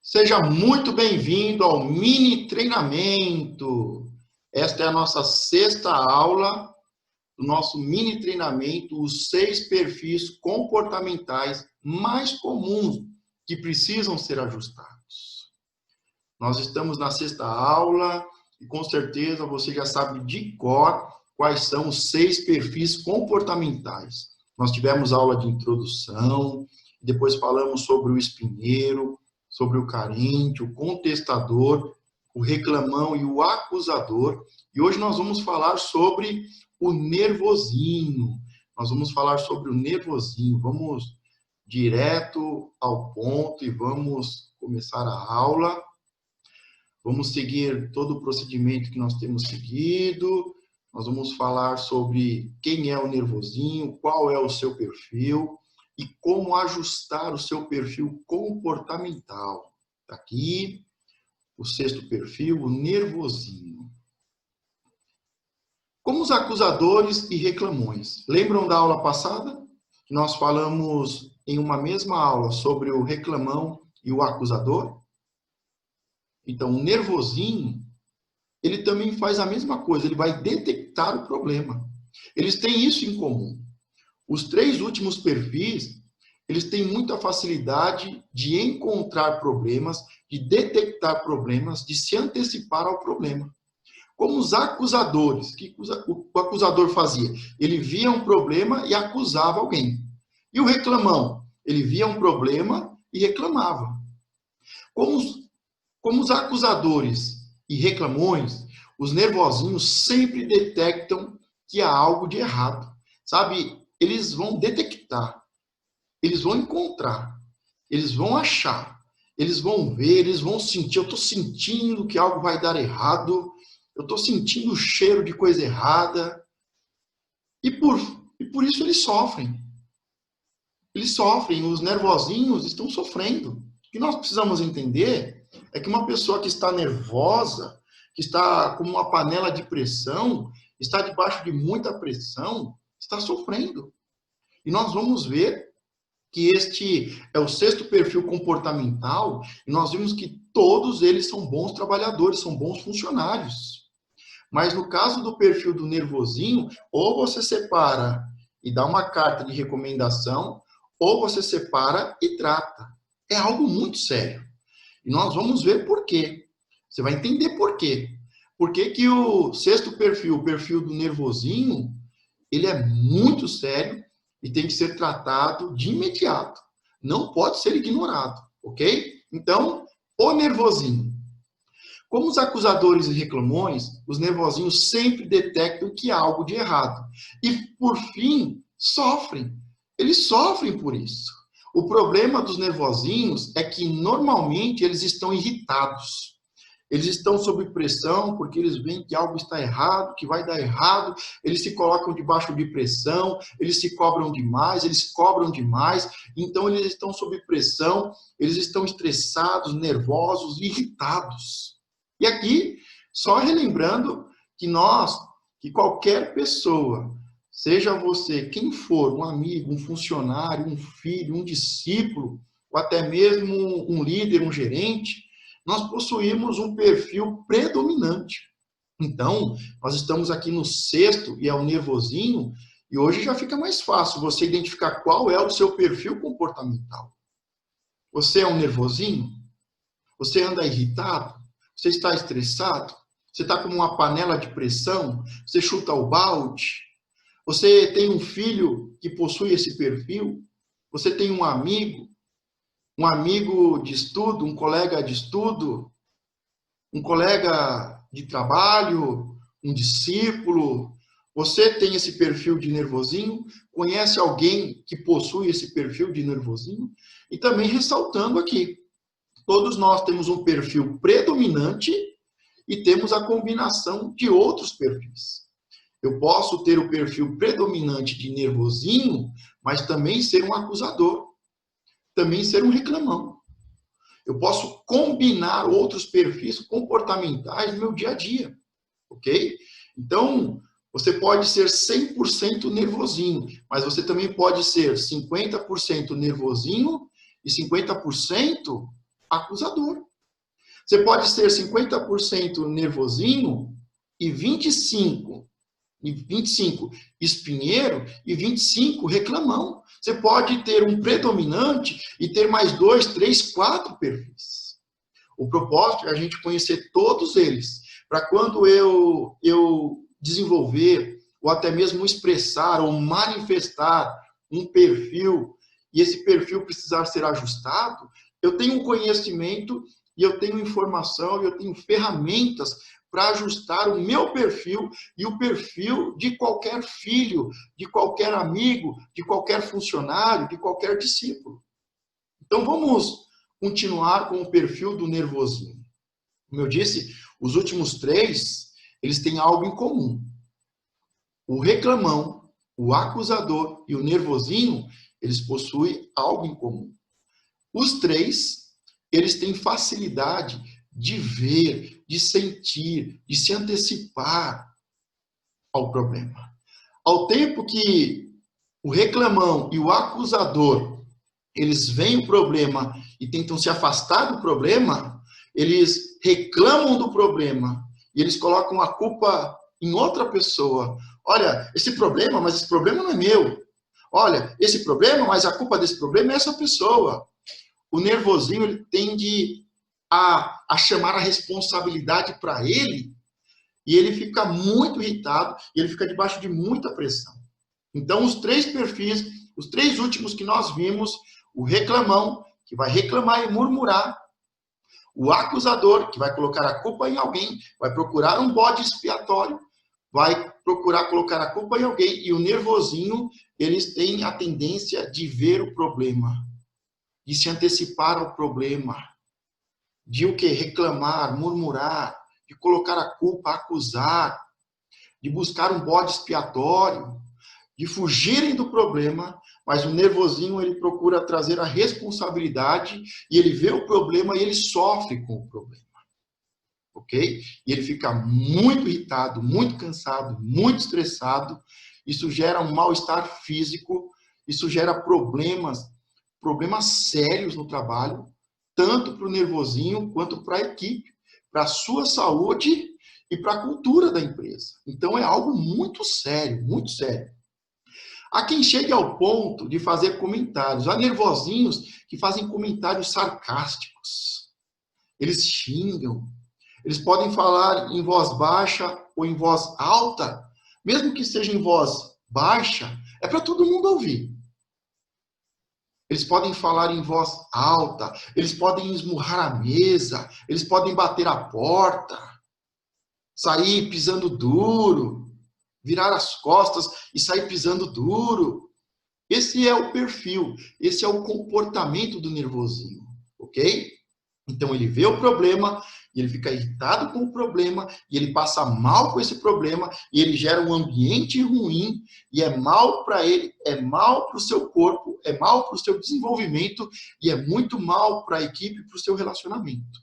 Seja muito bem-vindo ao mini treinamento. Esta é a nossa sexta aula do nosso mini treinamento, os 6 perfis comportamentais mais comuns que precisam ser ajustados. Nós estamos na sexta aula e com certeza você já sabe de cor quais são os 6 perfis comportamentais. Nós tivemos aula de introdução, depois falamos sobre o espinheiro, sobre o carente, o contestador, o reclamão e o acusador. E hoje nós vamos falar sobre o nervosinho. Nós vamos falar sobre o nervosinho. Vamos direto ao ponto e vamos começar a aula. Vamos seguir todo o procedimento que nós temos seguido. Nós vamos falar sobre quem é o nervosinho, qual é o seu perfil e como ajustar o seu perfil comportamental. Está aqui o 6º perfil, o nervosinho. Como os acusadores e reclamões. Lembram da aula passada? Nós falamos em uma mesma aula sobre o reclamão e o acusador? Então, o nervosinho, ele também faz a mesma coisa, ele vai detectar o problema. Eles têm isso em comum. Os 3 últimos perfis, eles têm muita facilidade de encontrar problemas, de detectar problemas, de se antecipar ao problema. Como os acusadores, o que o acusador fazia? Ele via um problema e acusava alguém. E o reclamão? Ele via um problema e reclamava. Como os acusadores e reclamões, os nervosinhos sempre detectam que há algo de errado. Sabe? Eles vão detectar, eles vão encontrar, eles vão achar, eles vão ver, eles vão sentir. Eu estou sentindo que algo vai dar errado, eu estou sentindo o cheiro de coisa errada. E por isso eles sofrem. Eles sofrem, os nervosinhos estão sofrendo. O que nós precisamos entender é que uma pessoa que está nervosa, que está como uma panela de pressão, está debaixo de muita pressão, está sofrendo. E nós vamos ver que este é o 6º perfil comportamental, e nós vimos que todos eles são bons trabalhadores, são bons funcionários. Mas no caso do perfil do nervosinho, ou você separa e dá uma carta de recomendação, ou você separa e trata. É algo muito sério. E nós vamos ver por quê. Você vai entender por quê. Por que que o 6º perfil, o perfil do nervosinho, ele é muito sério e tem que ser tratado de imediato. Não pode ser ignorado, ok? Então, o nervosinho. Como os acusadores e reclamões, os nervosinhos sempre detectam que há algo de errado. E, por fim, sofrem. Eles sofrem por isso. O problema dos nervosinhos é que, normalmente, eles estão irritados. Eles estão sob pressão porque eles veem que algo está errado, que vai dar errado, eles se colocam debaixo de pressão, eles se cobram demais, eles cobram demais, então eles estão sob pressão, eles estão estressados, nervosos, irritados. E aqui, só relembrando que qualquer pessoa, seja você quem for, um amigo, um funcionário, um filho, um discípulo, ou até mesmo um líder, um gerente, nós possuímos um perfil predominante. Então, nós estamos aqui no 6º, e é o nervosinho, e hoje já fica mais fácil você identificar qual é o seu perfil comportamental. Você é um nervosinho? Você anda irritado? Você está estressado? Você está como uma panela de pressão? Você chuta o balde? Você tem um filho que possui esse perfil? Você tem um amigo de estudo, um colega de estudo, um colega de trabalho, um discípulo? Você tem esse perfil de nervosinho? Conhece alguém que possui esse perfil de nervosinho? E também ressaltando aqui, todos nós temos um perfil predominante e temos a combinação de outros perfis. Eu posso ter o perfil predominante de nervosinho, mas também ser um acusador, também ser um reclamão. Eu posso combinar outros perfis comportamentais no meu dia a dia, ok? Então, você pode ser 100% nervosinho, mas você também pode ser 50% nervosinho e 50% acusador. Você pode ser 50% nervosinho e 25 espinheiro e 25 reclamão. Você pode ter um predominante e ter mais 2, 3, 4 perfis. O propósito é a gente conhecer todos eles, para quando eu desenvolver, ou até mesmo expressar, ou manifestar um perfil, e esse perfil precisar ser ajustado, eu tenho um conhecimento, e eu tenho informação, e eu tenho ferramentas para ajustar o meu perfil e o perfil de qualquer filho, de qualquer amigo, de qualquer funcionário, de qualquer discípulo. Então vamos continuar com o perfil do nervosinho. Como eu disse, os últimos 3, eles têm algo em comum. O reclamão, o acusador e o nervosinho, eles possuem algo em comum. Os 3, eles têm facilidade de ver, de sentir, de se antecipar ao problema. Ao tempo que o reclamão e o acusador, eles veem o problema e tentam se afastar do problema, eles reclamam do problema e eles colocam a culpa em outra pessoa. Olha, esse problema, mas esse problema não é meu. Olha, esse problema, mas a culpa desse problema é essa pessoa. O nervosinho, ele tende a chamar a responsabilidade para ele, e ele fica muito irritado, e ele fica debaixo de muita pressão. Então, os 3 perfis, os 3 últimos que nós vimos, o reclamão, que vai reclamar e murmurar, o acusador, que vai colocar a culpa em alguém, vai procurar um bode expiatório, vai procurar colocar a culpa em alguém, e o nervosinho, eles têm a tendência de ver o problema, de se antecipar ao problema, de o que? Reclamar, murmurar, de colocar a culpa, acusar, de buscar um bode expiatório, de fugirem do problema, mas o nervosinho, ele procura trazer a responsabilidade e ele vê o problema e ele sofre com o problema. Ok? E ele fica muito irritado, muito cansado, muito estressado. Isso gera um mal-estar físico, isso gera problemas sérios no trabalho, tanto para o nervosinho quanto para a equipe, para a sua saúde e para a cultura da empresa. Então é algo muito sério, muito sério. Há quem chegue ao ponto de fazer comentários, há nervosinhos que fazem comentários sarcásticos. Eles xingam, eles podem falar em voz baixa ou em voz alta, mesmo que seja em voz baixa, é para todo mundo ouvir. Eles podem falar em voz alta, eles podem esmurrar a mesa, eles podem bater a porta, sair pisando duro, virar as costas e sair pisando duro. Esse é o perfil, esse é o comportamento do nervosinho, ok? Então ele vê o problema, e ele fica irritado com o problema, e ele passa mal com esse problema, e ele gera um ambiente ruim, e é mal para ele, é mal para o seu corpo, é mal para o seu desenvolvimento, e é muito mal para a equipe e para o seu relacionamento.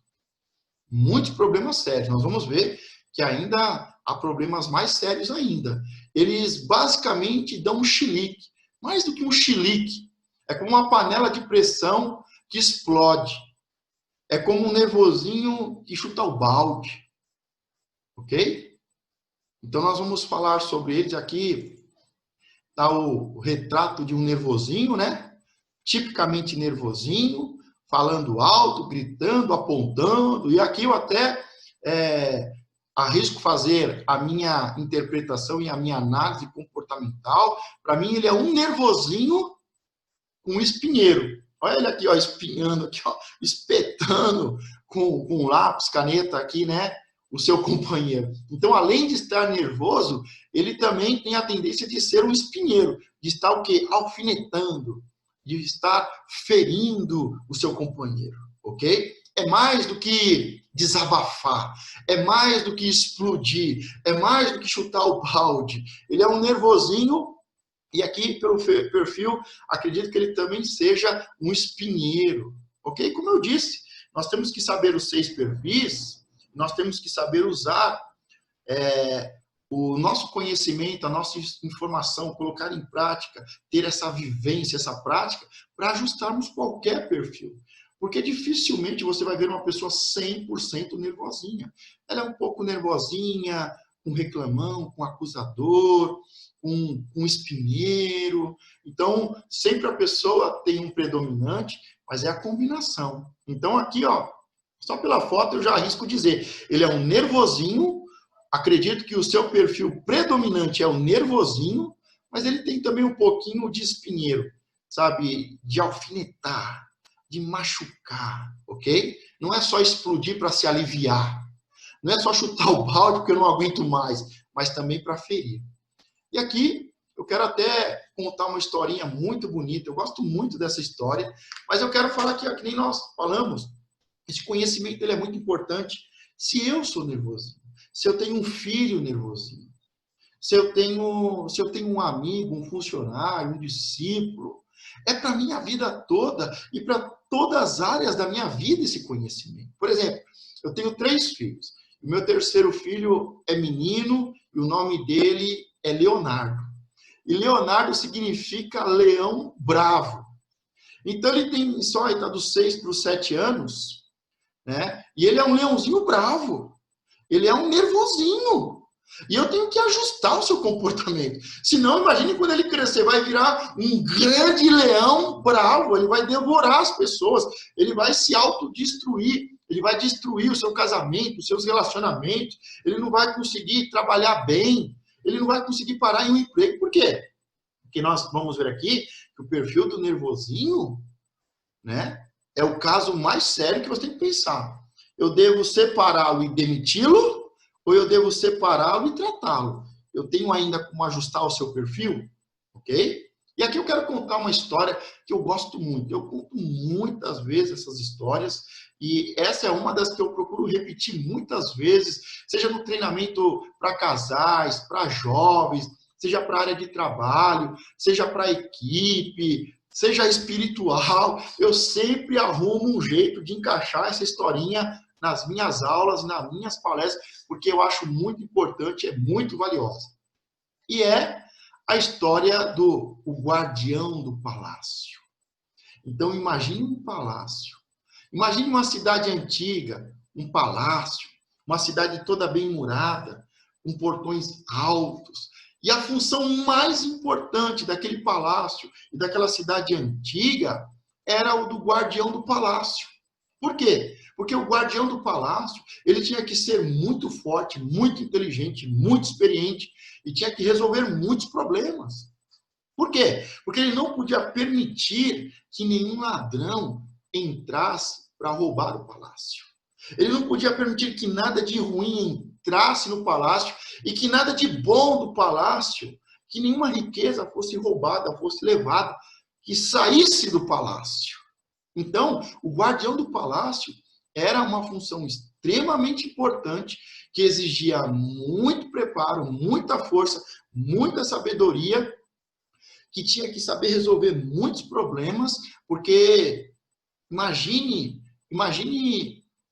Muitos problemas sérios. Nós vamos ver que ainda há problemas mais sérios ainda. Eles basicamente dão um chilique. Mais do que um chilique. É como uma panela de pressão que explode. É como um nervosinho que chuta o balde. Ok? Então nós vamos falar sobre eles aqui. Está o retrato de um nervosinho, né? Tipicamente nervosinho, falando alto, gritando, apontando. E aqui eu até arrisco fazer a minha interpretação e a minha análise comportamental. Para mim, ele é um nervosinho com um espinheiro. Olha ele aqui, ó, espinhando, aqui, ó, espetando com lápis, caneta aqui, né? O seu companheiro. Então, além de estar nervoso, ele também tem a tendência de ser um espinheiro, de estar o quê? Alfinetando, de estar ferindo o seu companheiro, ok? É mais do que desabafar, é mais do que explodir, é mais do que chutar o balde. Ele é um nervosinho, e aqui pelo perfil, acredito que ele também seja um espinheiro, ok? Como eu disse, nós temos que saber os 6 perfis, nós temos que saber usar o nosso conhecimento, a nossa informação, colocar em prática, ter essa vivência, essa prática, para ajustarmos qualquer perfil. Porque dificilmente você vai ver uma pessoa 100% nervosinha. Ela é um pouco nervosinha, um reclamão, um acusador, um espinheiro. Então, sempre a pessoa tem um predominante, mas é a combinação. Então, aqui, ó, só pela foto eu já arrisco dizer, ele é um nervosinho, acredito que o seu perfil predominante é o nervosinho, mas ele tem também um pouquinho de espinheiro, sabe? De alfinetar, de machucar, ok? Não é só explodir para se aliviar, não é só chutar o balde porque eu não aguento mais, mas também para ferir. E aqui eu quero até contar uma historinha muito bonita, eu gosto muito dessa história, mas eu quero falar que nem nós falamos, esse conhecimento ele é muito importante. Se eu sou nervosinho, se eu tenho um filho nervosinho, se eu tenho um amigo, um funcionário, um discípulo, é para a minha vida toda e para todas as áreas da minha vida esse conhecimento. Por exemplo, eu tenho 3 filhos. O meu terceiro filho é menino e o nome dele é Leonardo. E Leonardo significa leão bravo. Então ele tem só, ele está dos 6 para os 7 anos, né? E ele é um leãozinho bravo. Ele é um nervosinho. E eu tenho que ajustar o seu comportamento. Senão, imagine quando ele crescer, vai virar um grande leão bravo, ele vai devorar as pessoas, ele vai se autodestruir, ele vai destruir o seu casamento, os seus relacionamentos, ele não vai conseguir trabalhar bem, ele não vai conseguir parar em um emprego. Por quê? Porque nós vamos ver aqui que o perfil do nervosinho, né, é o caso mais sério que você tem que pensar. Eu devo separá-lo e demiti-lo, ou eu devo separá-lo e tratá-lo? Eu tenho ainda como ajustar o seu perfil, ok? E aqui eu quero contar uma história que eu gosto muito. Eu conto muitas vezes essas histórias, e essa é uma das que eu procuro repetir muitas vezes, seja no treinamento para casais, para jovens, seja para a área de trabalho, seja para a equipe, seja espiritual, eu sempre arrumo um jeito de encaixar essa historinha nas minhas aulas, nas minhas palestras, porque eu acho muito importante, é muito valiosa. E é a história do guardião do palácio. Então, imagine um palácio. Imagine uma cidade antiga, um palácio, uma cidade toda bem murada, com portões altos. E a função mais importante daquele palácio e daquela cidade antiga era o do guardião do palácio. Por quê? Porque o guardião do palácio, ele tinha que ser muito forte, muito inteligente, muito experiente e tinha que resolver muitos problemas. Por quê? Porque ele não podia permitir que nenhum ladrão entrasse para roubar o palácio. Ele não podia permitir que nada de ruim entrasse no palácio e que nada de bom do palácio, que nenhuma riqueza fosse roubada, fosse levada, que saísse do palácio. Então, o guardião do palácio era uma função extremamente importante que exigia muito preparo, muita força, muita sabedoria, que tinha que saber resolver muitos problemas, porque imagine,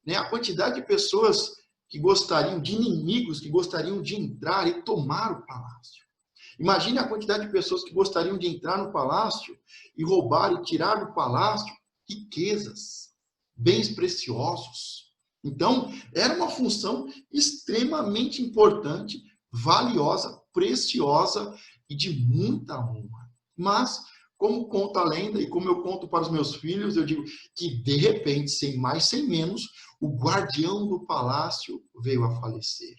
né, a quantidade de pessoas que gostariam, de inimigos que gostariam de entrar e tomar o palácio. Imagine a quantidade de pessoas que gostariam de entrar no palácio e roubar e tirar do palácio riquezas, bens preciosos. Então, era uma função extremamente importante, valiosa, preciosa e de muita honra. Mas, como conta a lenda e como eu conto para os meus filhos, eu digo que, de repente, sem mais, sem menos, o guardião do palácio veio a falecer.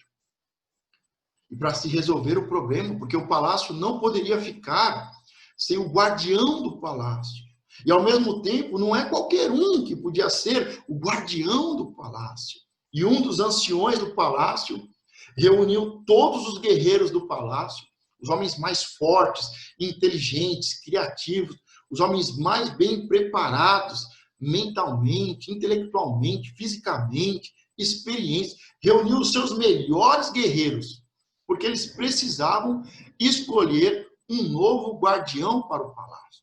E para se resolver o problema, porque o palácio não poderia ficar sem o guardião do palácio. E, ao mesmo tempo, não é qualquer um que podia ser o guardião do palácio. E um dos anciões do palácio reuniu todos os guerreiros do palácio, os homens mais fortes, inteligentes, criativos, os homens mais bem preparados mentalmente, intelectualmente, fisicamente, experientes, reuniu os seus melhores guerreiros, porque eles precisavam escolher um novo guardião para o palácio.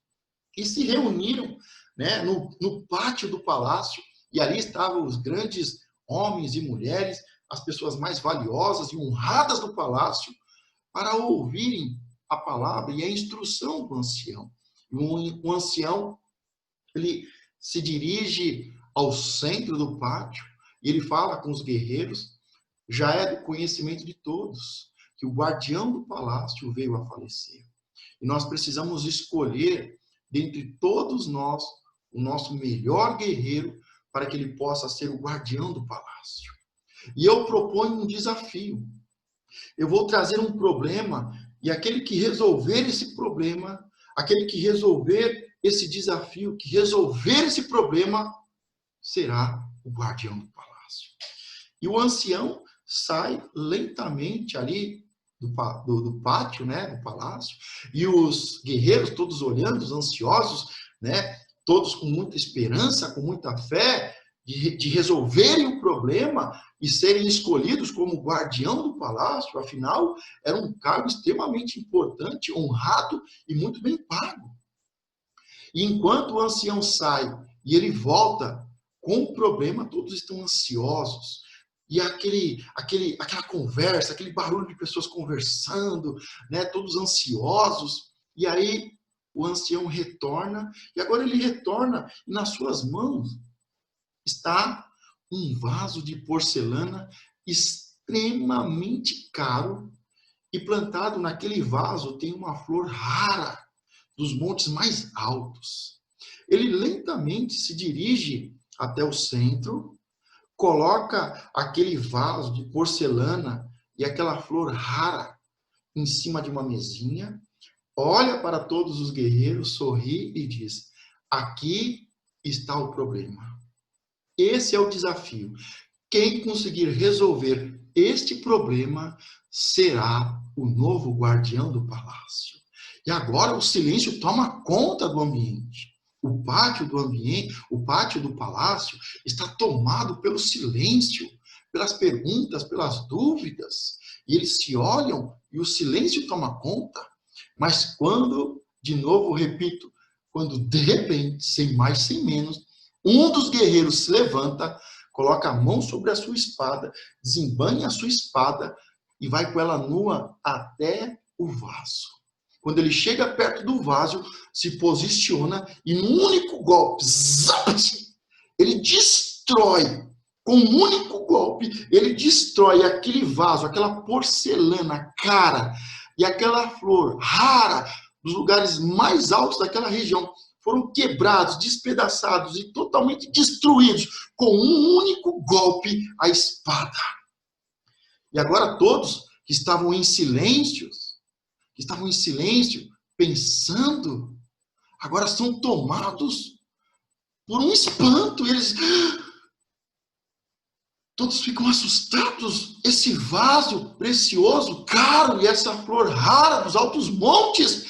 E se reuniram, né, no pátio do palácio, e ali estavam os grandes homens e mulheres, as pessoas mais valiosas e honradas do palácio, para ouvirem a palavra e a instrução do ancião. O ancião, ele se dirige ao centro do pátio, e ele fala com os guerreiros, já é do conhecimento de todos que o guardião do palácio veio a falecer. E nós precisamos escolher, dentre todos nós, o nosso melhor guerreiro, para que ele possa ser o guardião do palácio. E eu proponho um desafio. Eu vou trazer um problema, e aquele que resolver esse problema, aquele que resolver esse desafio, que resolver esse problema, será o guardião do palácio. E o ancião sai lentamente ali do pátio, né, do palácio, e os guerreiros todos olhando, os ansiosos, né, todos com muita esperança, com muita fé, de resolverem o problema e serem escolhidos como guardião do palácio. Afinal, era um cargo extremamente importante, honrado e muito bem pago. E enquanto o ancião sai e ele volta com o problema, todos estão ansiosos. E aquela conversa, aquele barulho de pessoas conversando, né, todos ansiosos. E aí o ancião retorna, e agora ele retorna, e nas suas mãos está um vaso de porcelana extremamente caro, e plantado naquele vaso tem uma flor rara, dos montes mais altos. Ele lentamente se dirige até o centro, coloca aquele vaso de porcelana e aquela flor rara em cima de uma mesinha, olha para todos os guerreiros, sorri e diz: aqui está o problema. Esse é o desafio. Quem conseguir resolver este problema será o novo guardião do palácio. E agora o silêncio toma conta do ambiente. O pátio do palácio está tomado pelo silêncio, pelas perguntas, pelas dúvidas. E eles se olham e o silêncio toma conta. Mas quando, de novo, repito, quando de repente, sem mais, sem menos, um dos guerreiros se levanta, coloca a mão sobre a sua espada, desembanha a sua espada e vai com ela nua até o vaso. Quando ele chega perto do vaso, se posiciona e num único golpe, ele destrói, com um único golpe, ele destrói aquele vaso, aquela porcelana cara e aquela flor rara dos lugares mais altos daquela região. Foram quebrados, despedaçados e totalmente destruídos com um único golpe, a espada. E agora todos que estavam em silêncio, pensando, agora são tomados por um espanto. Eles todos ficam assustados. Esse vaso precioso, caro, e essa flor rara dos altos montes,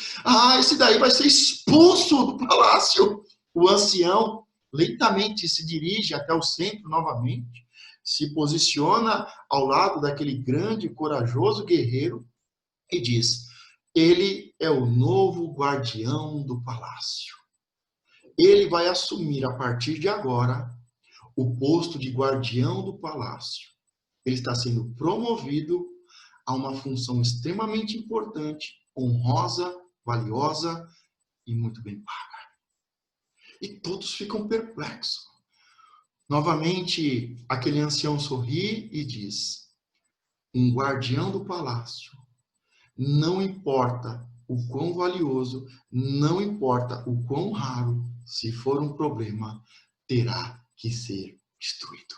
esse daí vai ser expulso do palácio. O ancião lentamente se dirige até o centro novamente, se posiciona ao lado daquele grande e corajoso guerreiro e diz: ele é o novo guardião do palácio. Ele vai assumir a partir de agora o posto de guardião do palácio. Ele está sendo promovido a uma função extremamente importante, honrosa, valiosa e muito bem paga. E todos ficam perplexos. Novamente, aquele ancião sorri e diz: um guardião do palácio, não importa o quão valioso, não importa o quão raro, se for um problema, terá que ser destruído.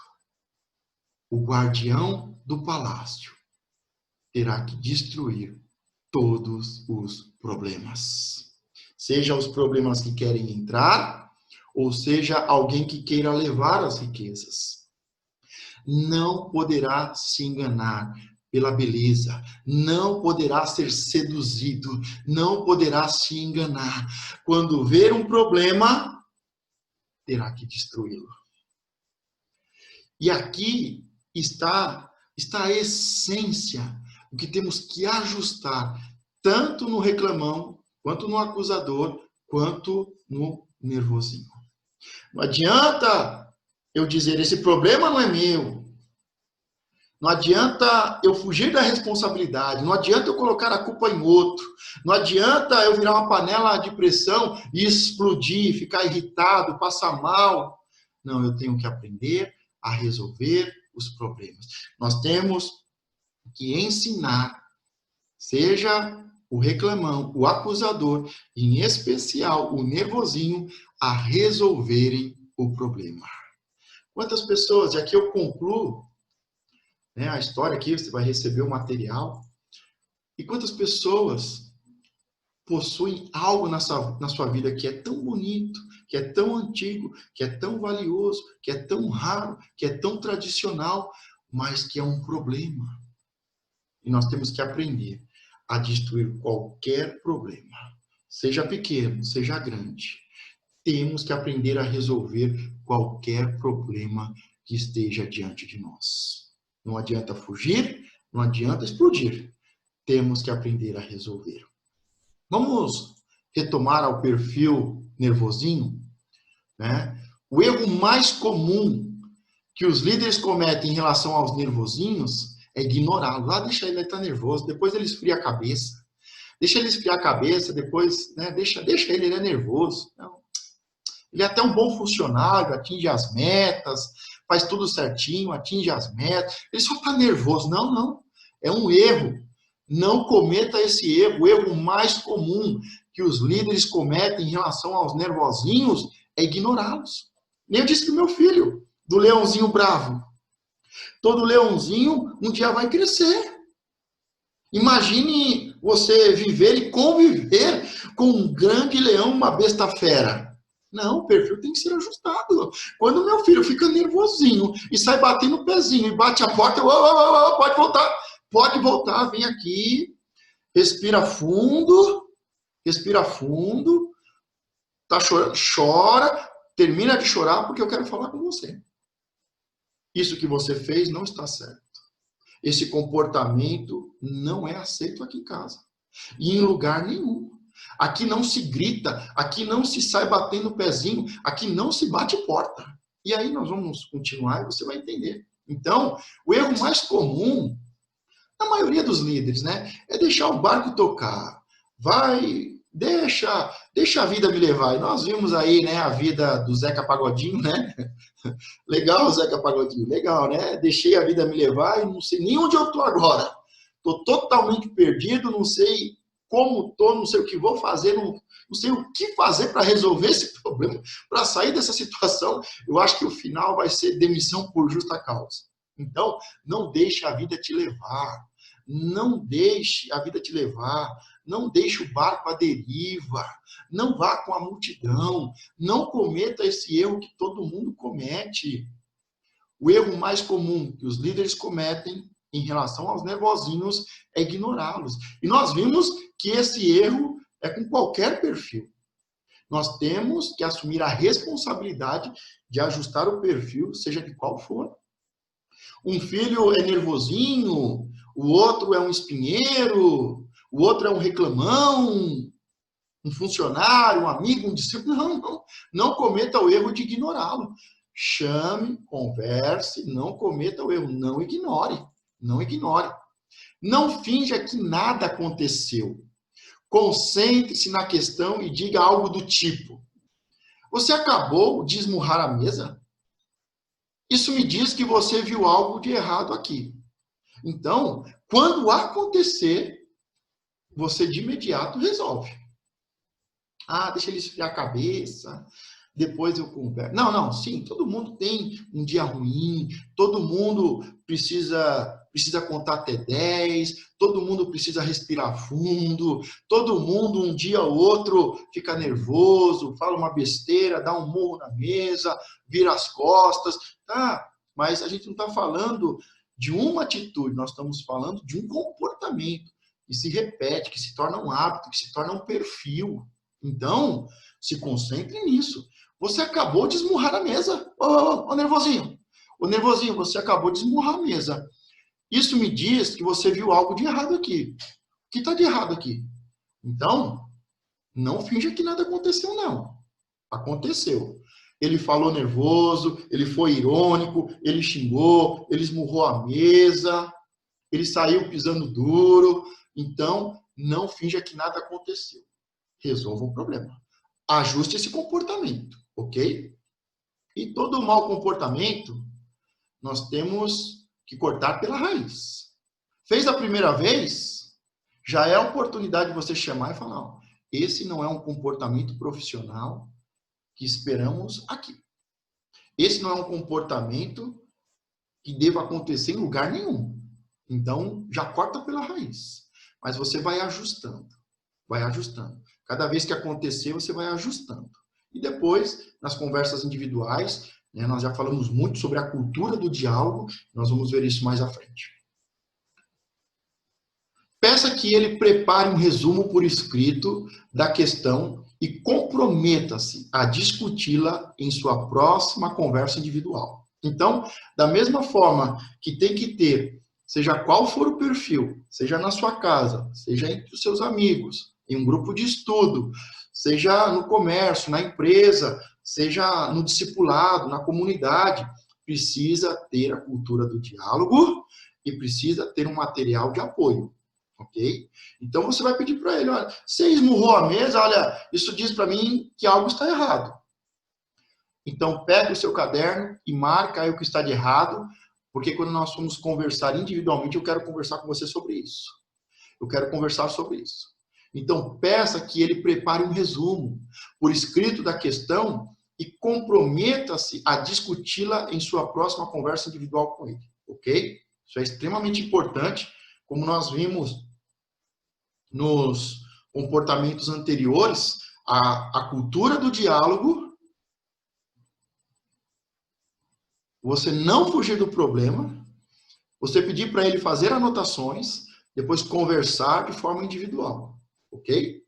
O guardião do palácio terá que destruir todos os problemas. Seja os problemas que querem entrar, ou seja alguém que queira levar as riquezas. Não poderá se enganar pela beleza, não poderá ser seduzido, não poderá se enganar. Quando ver um problema, terá que destruí-lo. E aqui está a essência, o que temos que ajustar, tanto no reclamão, quanto no acusador, quanto no nervosinho. Não adianta eu dizer, esse problema não é meu. Não adianta eu fugir da responsabilidade. Não adianta eu colocar a culpa em outro. Não adianta eu virar uma panela de pressão e explodir, ficar irritado, passar mal. Não, eu tenho que aprender a resolver os problemas. Nós temos que ensinar, seja o reclamão, o acusador, em especial o nervosinho, a resolverem o problema. Quantas pessoas, e aqui eu concluo, né, a história aqui, você vai receber o material, e quantas pessoas possuem algo na sua vida que é tão bonito, que é tão antigo, que é tão valioso, que é tão raro, que é tão tradicional, mas que é um problema. E nós temos que aprender a destruir qualquer problema, seja pequeno, seja grande. Temos que aprender a resolver qualquer problema que esteja diante de nós. Não adianta fugir, não adianta explodir. Temos que aprender a resolver. Vamos retomar ao perfil nervosinho, né? O erro mais comum que os líderes cometem em relação aos nervosinhos é ignorá-los. Ah, deixa ele estar nervoso, depois ele esfria a cabeça. Deixa ele esfriar a cabeça, depois, né, deixa ele é nervoso. Não. Ele é até um bom funcionário, atinge as metas, faz tudo certinho, atinge as metas. Ele só está nervoso. Não, não. É um erro. Não cometa esse erro. O erro mais comum que os líderes cometem em relação aos nervosinhos é ignorá-los. Nem eu disse que o meu filho, do leãozinho bravo. Todo leãozinho um dia vai crescer. Imagine você viver e conviver com um grande leão, uma besta fera. Não, o perfil tem que ser ajustado. Quando meu filho fica nervosinho e sai batendo o pezinho e bate a porta, pode voltar, vem aqui, respira fundo, tá chorando, chora, termina de chorar porque eu quero falar com você. Isso que você fez não está certo. Esse comportamento não é aceito aqui em casa. E em lugar nenhum. Aqui não se grita, aqui não se sai batendo o pezinho, aqui não se bate porta. E aí nós vamos continuar e você vai entender. Então, o erro mais comum, na maioria dos líderes, né, é deixar o barco tocar. Deixa a vida me levar. E nós vimos aí, né, a vida do Zeca Pagodinho, né? Legal, Zeca Pagodinho, legal, né? Deixei a vida me levar e não sei nem onde eu estou agora. Estou totalmente perdido, não sei como estou, não sei o que vou fazer, não sei o que fazer para resolver esse problema, para sair dessa situação. Eu acho que o final vai ser demissão por justa causa. Então, não deixe a vida te levar. Não deixe a vida te levar. Não deixe o barco à deriva. Não vá com a multidão. Não cometa esse erro que todo mundo comete. O erro mais comum que os líderes cometem em relação aos nervosinhos é ignorá-los. E nós vimos que esse erro é com qualquer perfil. Nós temos que assumir a responsabilidade de ajustar o perfil, seja de qual for. Um filho é nervosinho, o outro é um espinheiro, o outro é um reclamão, um funcionário, um amigo, um discípulo. Não cometa o erro de ignorá-lo. Chame, converse, não cometa o erro, não ignore. Não ignore. Não finja que nada aconteceu. Concentre-se na questão e diga algo do tipo: você acabou de esmurrar a mesa? Isso me diz que você viu algo de errado aqui. Então, quando acontecer, você de imediato resolve. Ah, deixa ele esfriar a cabeça, depois eu converso. Não, sim, todo mundo tem um dia ruim, todo mundo precisa contar até 10, todo mundo precisa respirar fundo, todo mundo um dia ou outro fica nervoso, fala uma besteira, dá um murro na mesa, vira as costas, tá? Mas a gente não está falando de uma atitude, nós estamos falando de um comportamento que se repete, que se torna um hábito, que se torna um perfil. Então, se concentre nisso. Você acabou de esmurrar a mesa. Ô, nervosinho. Ô, nervosinho, você acabou de esmurrar a mesa. Isso me diz que você viu algo de errado aqui. O que está de errado aqui? Então, não finja que nada aconteceu, não. Aconteceu. Ele falou nervoso, ele foi irônico, ele xingou, ele esmurrou a mesa, ele saiu pisando duro. Então, não finja que nada aconteceu. Resolva o problema. Ajuste esse comportamento, ok? E todo mau comportamento, nós temos que cortar pela raiz. Fez a primeira vez, já é a oportunidade de você chamar e falar, não, esse não é um comportamento profissional que esperamos aqui. Esse não é um comportamento que deva acontecer em lugar nenhum. Então, já corta pela raiz. Mas você vai ajustando. Vai ajustando. Cada vez que acontecer, você vai ajustando. E depois, nas conversas individuais, né, nós já falamos muito sobre a cultura do diálogo. Nós vamos ver isso mais à frente. Peça que ele prepare um resumo por escrito da questão e comprometa-se a discuti-la em sua próxima conversa individual. Então, da mesma forma que tem que ter, seja qual for o perfil, seja na sua casa, seja entre os seus amigos, em um grupo de estudo, seja no comércio, na empresa, seja no discipulado, na comunidade, precisa ter a cultura do diálogo e precisa ter um material de apoio. Ok? Então você vai pedir para ele, olha, você esmurrou a mesa, olha, isso diz para mim que algo está errado. Então pega o seu caderno e marca aí o que está de errado, porque quando nós formos conversar individualmente, eu quero conversar com você sobre isso. Eu quero conversar sobre isso. Então peça que ele prepare um resumo por escrito da questão e comprometa-se a discuti-la em sua próxima conversa individual com ele. Ok? Isso é extremamente importante, como nós vimos nos comportamentos anteriores, a cultura do diálogo, você não fugir do problema, você pedir para ele fazer anotações, depois conversar de forma individual, ok?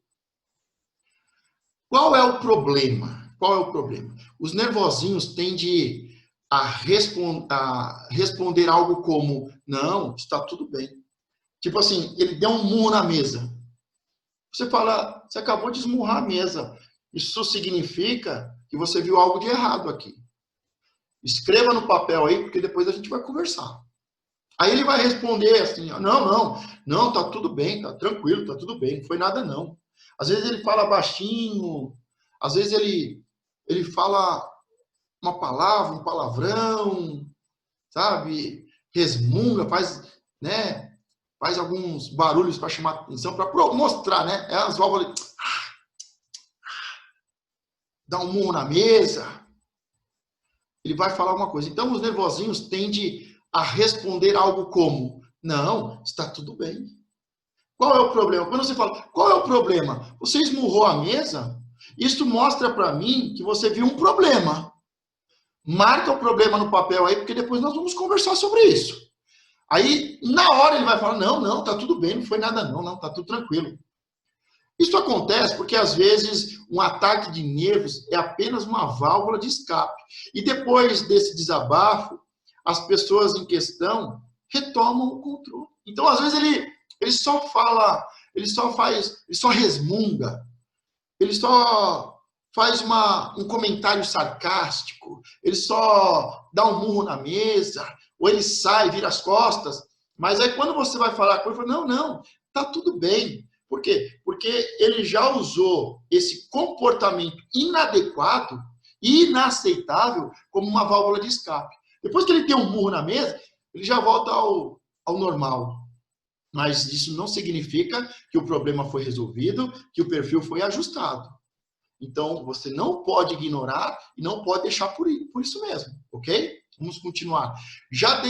Qual é o problema? Qual é o problema? Os nervosinhos tendem a responder algo como, não, está tudo bem. Tipo assim, ele deu um murro na mesa. Você fala, você acabou de esmurrar a mesa. Isso significa que você viu algo de errado aqui. Escreva no papel aí, porque depois a gente vai conversar. Aí ele vai responder assim, não, tá tudo bem, tá tranquilo, tá tudo bem, não foi nada não. Às vezes ele fala baixinho, às vezes ele fala uma palavra, um palavrão, sabe? Resmunga, faz alguns barulhos para chamar atenção, para mostrar, né? É as válvulas. Dá um murro na mesa. Ele vai falar uma coisa. Então, os nervosinhos tendem a responder algo como, não, está tudo bem. Qual é o problema? Quando você fala, qual é o problema? Você esmurrou a mesa? Isso mostra para mim que você viu um problema. Marca o problema no papel aí, porque depois nós vamos conversar sobre isso. Aí, na hora, ele vai falar, não, tá tudo bem, não foi nada não, tá tudo tranquilo. Isso acontece porque, às vezes, um ataque de nervos é apenas uma válvula de escape. E depois desse desabafo, as pessoas em questão retomam o controle. Então, às vezes, ele só fala, ele só resmunga, ele só faz um comentário sarcástico, ele só dá um murro na mesa, ou ele sai, vira as costas, mas aí quando você vai falar com ele, fala, não, tá tudo bem. Por quê? Porque ele já usou esse comportamento inadequado, inaceitável, como uma válvula de escape. Depois que ele tem um murro na mesa, ele já volta ao normal. Mas isso não significa que o problema foi resolvido, que o perfil foi ajustado. Então, você não pode ignorar e não pode deixar por isso mesmo, ok? Vamos continuar. Já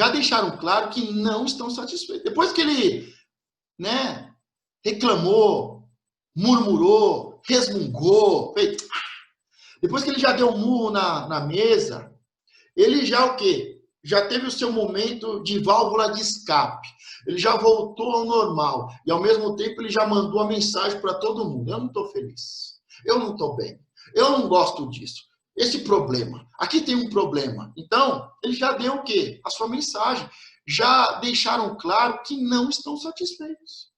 deixaram claro que não estão satisfeitos. Depois que ele, reclamou, murmurou, resmungou, depois que ele já deu um murro na mesa, ele já o quê? Já teve o seu momento de válvula de escape. Ele já voltou ao normal. E, ao mesmo tempo, ele já mandou a mensagem para todo mundo. Eu não estou feliz. Eu não estou bem. Eu não gosto disso. Esse problema. Aqui tem um problema. Então, ele já deu o quê? A sua mensagem. Já deixaram claro que não estão satisfeitos.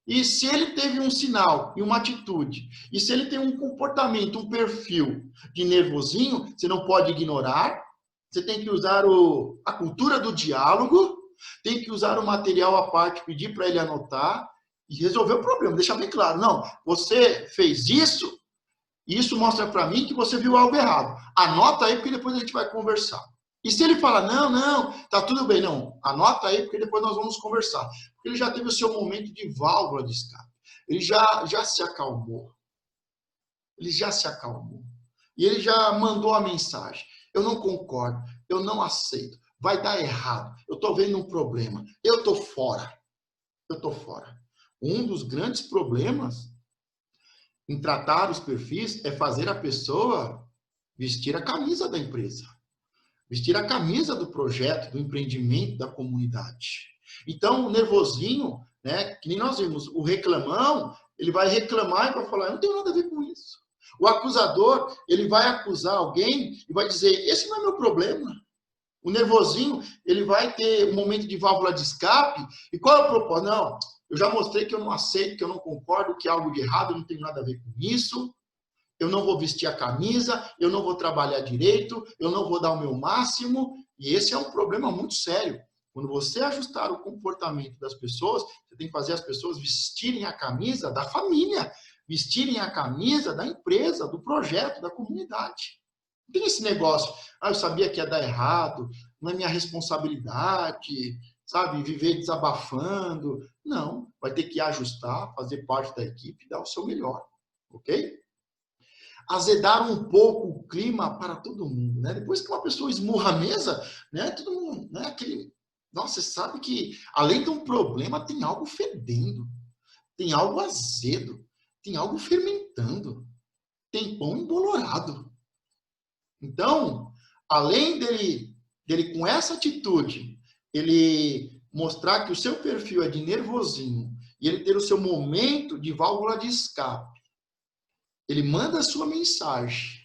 E se ele teve um sinal e uma atitude, e se ele tem um comportamento, um perfil de nervosinho, você não pode ignorar. Você tem que usar a cultura do diálogo, tem que usar o material à parte, pedir para ele anotar e resolver o problema, deixar bem claro. Não, você fez isso Isso mostra para mim que você viu algo errado. Anota aí, porque depois a gente vai conversar. E se ele fala, não, tá tudo bem, não, anota aí, porque depois nós vamos conversar. Porque ele já teve o seu momento de válvula de escape. Ele já se acalmou. Ele já se acalmou. E ele já mandou a mensagem. Eu não concordo, eu não aceito, vai dar errado, eu estou vendo um problema, eu estou fora. Eu estou fora. Um dos grandes problemas em tratar os perfis é fazer a pessoa vestir a camisa da empresa, vestir a camisa do projeto, do empreendimento, da comunidade. Então, o nervosinho, né, que nem nós vimos, o reclamão, ele vai reclamar e vai falar, eu não tenho nada a ver com isso. O acusador, ele vai acusar alguém e vai dizer, esse não é meu problema. O nervosinho, ele vai ter um momento de válvula de escape. E qual é o propósito? Não, eu já mostrei que eu não aceito, que eu não concordo, que é algo de errado, eu não tenho nada a ver com isso. Eu não vou vestir a camisa, eu não vou trabalhar direito, eu não vou dar o meu máximo. E esse é um problema muito sério. Quando você ajustar o comportamento das pessoas, você tem que fazer as pessoas vestirem a camisa da família, vestirem a camisa da empresa, do projeto, da comunidade. Não tem esse negócio, eu sabia que ia dar errado, não é minha responsabilidade, sabe, viver desabafando. Não, vai ter que ajustar, fazer parte da equipe, dar o seu melhor, ok? Azedar um pouco o clima para todo mundo, né? Depois que uma pessoa esmurra a mesa, né? Todo mundo, né? Nossa, você sabe que além de um problema tem algo fedendo, tem algo azedo, tem algo fermentando, tem pão embolorado. Então, além dele com essa atitude, ele mostrar que o seu perfil é de nervosinho e ele ter o seu momento de válvula de escape, ele manda a sua mensagem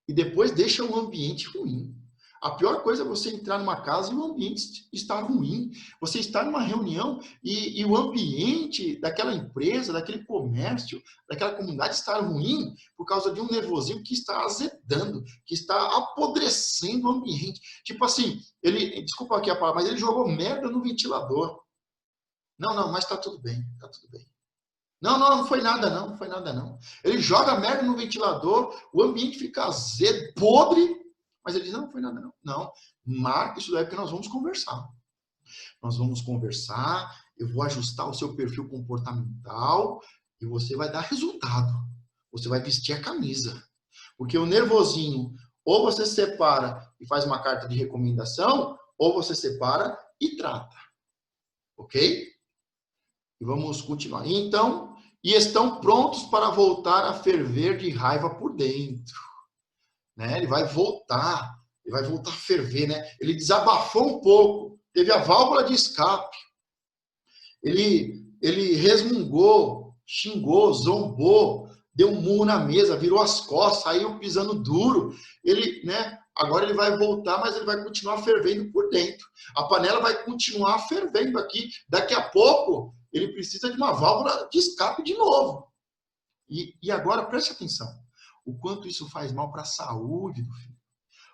e depois deixa o ambiente ruim. A pior coisa é você entrar numa casa e o ambiente estar ruim. Você estar numa reunião e o ambiente daquela empresa, daquele comércio, daquela comunidade estar ruim por causa de um nervosinho que está azedando, que está apodrecendo o ambiente. Tipo assim, desculpa aqui a palavra, mas ele jogou merda no ventilador. Não, mas tá tudo bem, tá tudo bem. Não foi nada não, não foi nada não. Ele joga merda no ventilador, o ambiente fica azedo, podre, mas ele diz, não foi nada não. Não, marca isso daí porque nós vamos conversar. Nós vamos conversar, eu vou ajustar o seu perfil comportamental e você vai dar resultado. Você vai vestir a camisa. Porque o nervosinho, ou você separa e faz uma carta de recomendação, ou você separa e trata. Ok? E vamos continuar. Então, e estão prontos para voltar a ferver de raiva por dentro. Né? Ele vai voltar a ferver, né? Ele desabafou um pouco, teve a válvula de escape. Ele resmungou, xingou, zombou, deu um murro na mesa, virou as costas, saiu pisando duro. Ele, né? Agora ele vai voltar, mas ele vai continuar fervendo por dentro. A panela vai continuar fervendo aqui. Daqui a pouco, ele precisa de uma válvula de escape de novo. E agora, preste atenção. O quanto isso faz mal para a saúde do filho.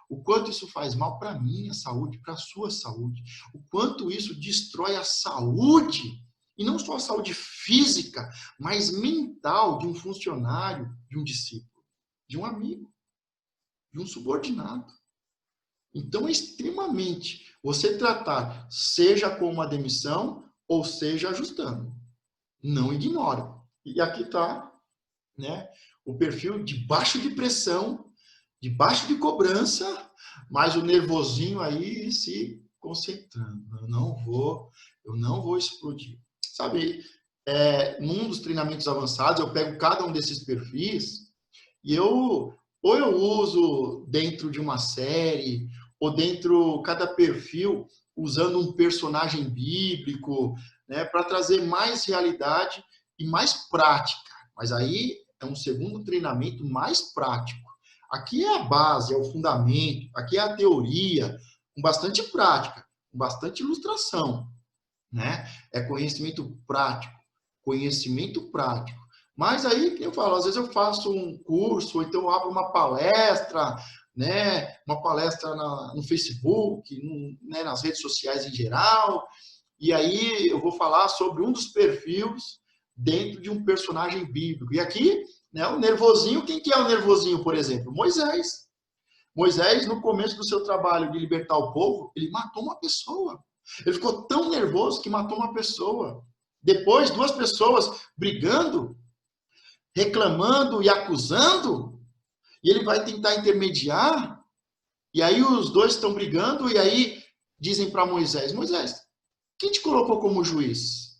O quanto isso faz mal para a minha saúde, para a sua saúde. O quanto isso destrói a saúde, e não só a saúde física, mas mental de um funcionário, de um discípulo, de um amigo, de um subordinado. Então, é extremamente você tratar, seja com uma demissão, ou seja ajustando. Não ignore. E aqui está, né, o perfil de baixo de pressão, de baixo de cobrança, mas o nervosinho aí se concentrando. Eu não vou explodir. Sabe, num dos treinamentos avançados, eu pego cada um desses perfis e ou eu uso dentro de uma série, ou dentro cada perfil, usando um personagem bíblico, né, para trazer mais realidade e mais prática. Mas aí é um segundo treinamento mais prático. Aqui é a base, é o fundamento, aqui é a teoria, com bastante prática, com bastante ilustração, né? É conhecimento prático, conhecimento prático. Mas aí, eu falo, às vezes eu faço um curso, ou então eu abro uma palestra, né? Uma palestra no Facebook, né? Nas redes sociais em geral, e aí eu vou falar sobre um dos perfis dentro de um personagem bíblico. E aqui Né? O nervosinho, quem que é o nervosinho, por exemplo? Moisés. Moisés, no começo do seu trabalho de libertar o povo, ele matou uma pessoa. Ele ficou tão nervoso que matou uma pessoa. Depois, duas pessoas brigando, reclamando e acusando, e ele vai tentar intermediar, e aí os dois estão brigando, e aí dizem para Moisés, Moisés, quem te colocou como juiz?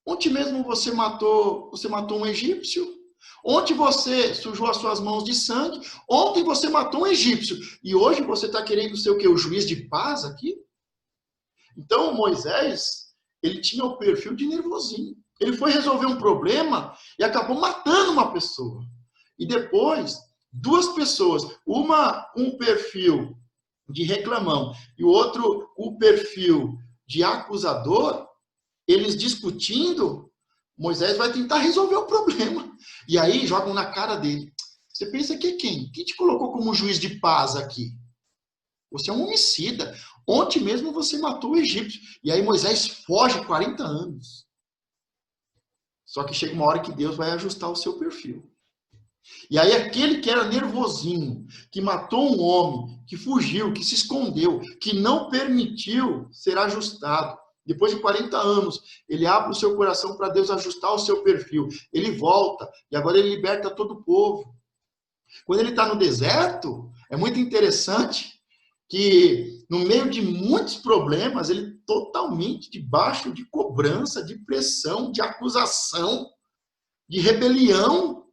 Ontem mesmo você matou um egípcio. Ontem você sujou as suas mãos de sangue. Ontem você matou um egípcio. E hoje você está querendo ser o quê? O juiz de paz aqui? Então, Moisés, ele tinha o perfil de nervosinho. Ele foi resolver um problema e acabou matando uma pessoa. E depois, duas pessoas, uma com um perfil de reclamão e o outro com o perfil de acusador, eles discutindo, Moisés vai tentar resolver o problema. E aí jogam na cara dele. Você pensa que é quem? Quem te colocou como juiz de paz aqui? Você é um homicida. Ontem mesmo você matou o egípcio. E aí Moisés foge 40 anos. Só que chega uma hora que Deus vai ajustar o seu perfil. E aí aquele que era nervosinho, que matou um homem, que fugiu, que se escondeu, que não permitiu ser ajustado, depois de 40 anos, ele abre o seu coração para Deus ajustar o seu perfil. Ele volta e agora ele liberta todo o povo. Quando ele está no deserto, é muito interessante que no meio de muitos problemas, ele totalmente debaixo de cobrança, de pressão, de acusação, de rebelião.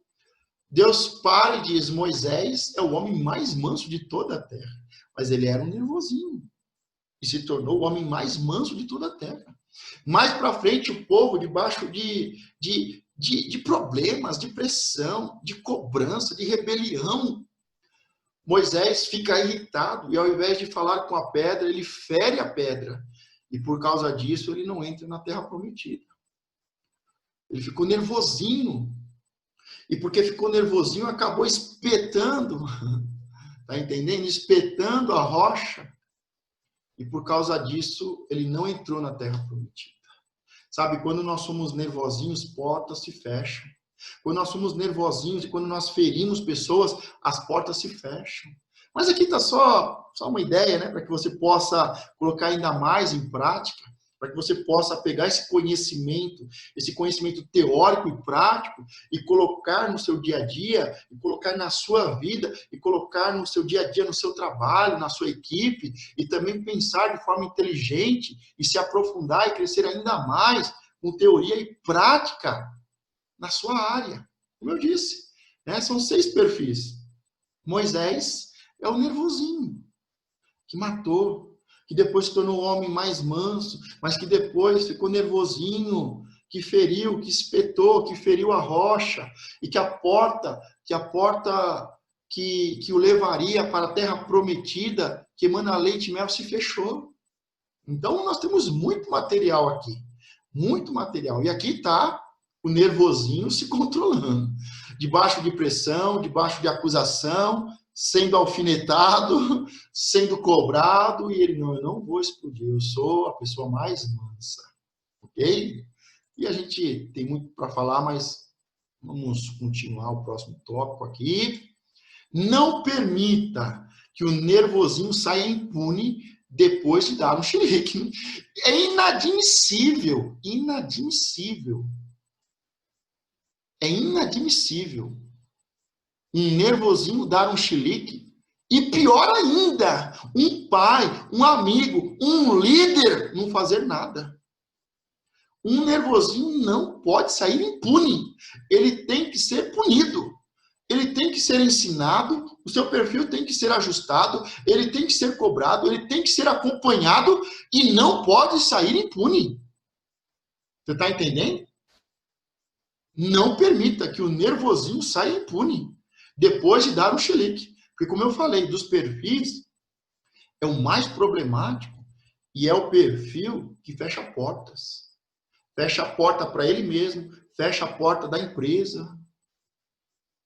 Deus para e diz, Moisés é o homem mais manso de toda a terra. Mas ele era um nervosinho. E se tornou o homem mais manso de toda a terra. Mais para frente, o povo, debaixo de problemas, de pressão, de cobrança, de rebelião, Moisés fica irritado e ao invés de falar com a pedra, ele fere a pedra. E por causa disso, ele não entra na terra prometida. Ele ficou nervosinho. E porque ficou nervosinho, acabou espetando, tá entendendo? Espetando a rocha. E por causa disso, ele não entrou na terra prometida. Sabe, quando nós somos nervosinhos, portas se fecham. Quando nós somos nervosinhos e quando nós ferimos pessoas, as portas se fecham. Mas aqui está só uma ideia, né? Para que você possa colocar ainda mais em prática, para que você possa pegar esse conhecimento teórico e prático, e colocar no seu dia a dia, e colocar na sua vida, e colocar no seu dia a dia, no seu trabalho, na sua equipe, e também pensar de forma inteligente, e se aprofundar e crescer ainda mais com teoria e prática na sua área. Como eu disse, né? São 6 perfis. Moisés é o nervosinho, que matou, que depois se tornou o homem mais manso, mas que depois ficou nervosinho, que feriu, que espetou, que feriu a rocha, e que a porta que o levaria para a terra prometida, que emana leite e mel, se fechou. Então, nós temos muito material aqui, muito material. E aqui está o nervosinho se controlando, debaixo de pressão, debaixo de acusação, sendo alfinetado, sendo cobrado, e ele, não, eu não vou explodir, eu sou a pessoa mais mansa, ok? E a gente tem muito para falar, mas vamos continuar o próximo tópico aqui. Não permita que o nervosinho saia impune depois de dar um chilique. É inadmissível, inadmissível. É inadmissível um nervosinho dar um chilique, e pior ainda, um pai, um amigo, um líder não fazer nada. Um nervosinho não pode sair impune. Ele tem que ser punido. Ele tem que ser ensinado, o seu perfil tem que ser ajustado, ele tem que ser cobrado, ele tem que ser acompanhado e não pode sair impune. Você está entendendo? Não permita que o nervosinho saia impune depois de dar um chilique. Porque, como eu falei, dos perfis, é o mais problemático e é o perfil que fecha portas. Fecha a porta para ele mesmo, fecha a porta da empresa.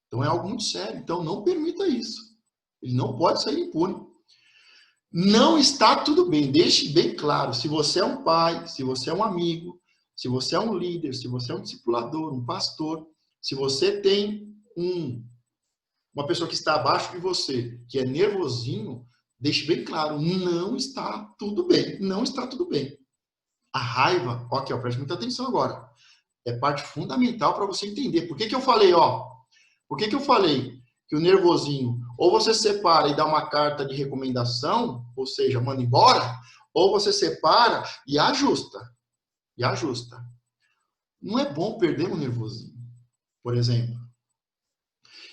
Então, é algo muito sério. Então, não permita isso. Ele não pode sair impune. Não está tudo bem. Deixe bem claro. Se você é um pai, se você é um amigo, se você é um líder, se você é um discipulador, um pastor, Se você tem uma pessoa que está abaixo de você, que é nervosinho, deixe bem claro, não está tudo bem. Não está tudo bem. A raiva, ó, aqui, ó, preste muita atenção agora. É parte fundamental para você entender. Por que que eu falei, ó? Por que que eu falei que o nervosinho, ou você separa e dá uma carta de recomendação, ou seja, manda embora, ou você separa e ajusta. E ajusta. Não é bom perder um nervosinho. Por exemplo,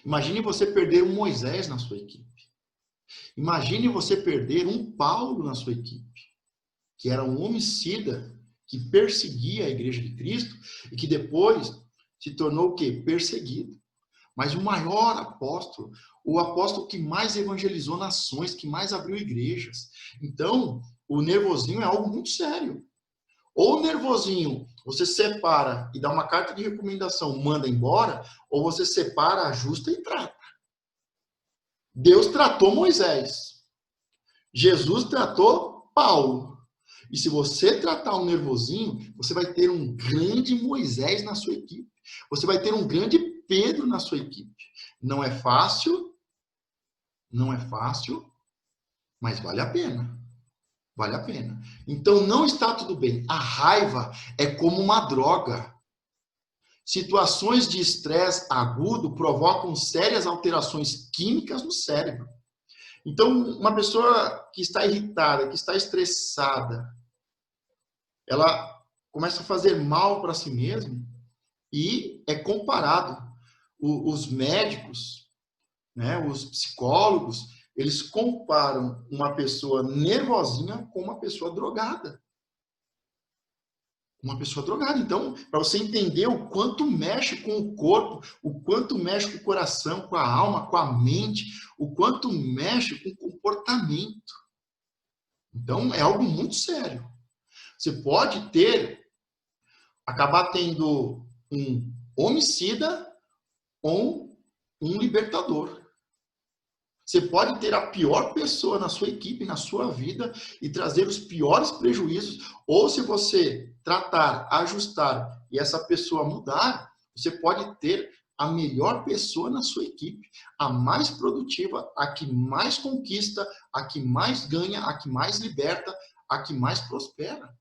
imagine você perder um Moisés na sua equipe. Imagine você perder um Paulo na sua equipe, que era um homicida que perseguia a igreja de Cristo e que depois se tornou o quê? Perseguido. Mas o maior apóstolo, o apóstolo que mais evangelizou nações, que mais abriu igrejas. Então, o nervosinho é algo muito sério. Ou o nervosinho, você separa e dá uma carta de recomendação, manda embora, ou você separa, ajusta e trata. Deus tratou Moisés. Jesus tratou Paulo. E se você tratar um nervosinho, você vai ter um grande Moisés na sua equipe. Você vai ter um grande Pedro na sua equipe. Não é fácil, mas vale a pena. Vale a pena. Então não está tudo bem. A raiva é como uma droga. Situações de estresse agudo provocam sérias alterações químicas no cérebro. Então, uma pessoa que está irritada, que está estressada, ela começa a fazer mal para si mesma e é comparado. Os médicos, né, os psicólogos, eles comparam uma pessoa nervosinha com uma pessoa drogada. Uma pessoa drogada. Então, para você entender o quanto mexe com o corpo, o quanto mexe com o coração, com a alma, com a mente, o quanto mexe com o comportamento. Então, é algo muito sério. Você pode acabar tendo um homicida ou um libertador. Você pode ter a pior pessoa na sua equipe, na sua vida, e trazer os piores prejuízos. Ou se você tratar, ajustar e essa pessoa mudar, você pode ter a melhor pessoa na sua equipe, a mais produtiva, a que mais conquista, a que mais ganha, a que mais liberta, a que mais prospera.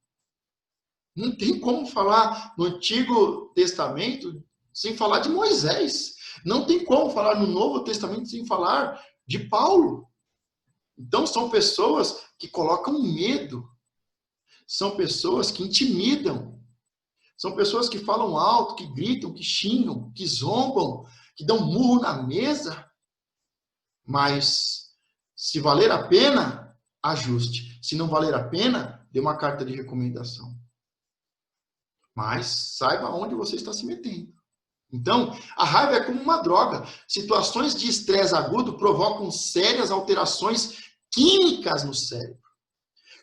Não tem como falar no Antigo Testamento sem falar de Moisés. Não tem como falar no Novo Testamento sem falar de Paulo. Então, são pessoas que colocam medo. São pessoas que intimidam. São pessoas que falam alto, que gritam, que xingam, que zombam, que dão murro na mesa. Mas, se valer a pena, ajuste. Se não valer a pena, dê uma carta de recomendação. Mas saiba onde você está se metendo. Então, a raiva é como uma droga. Situações de estresse agudo provocam sérias alterações químicas no cérebro.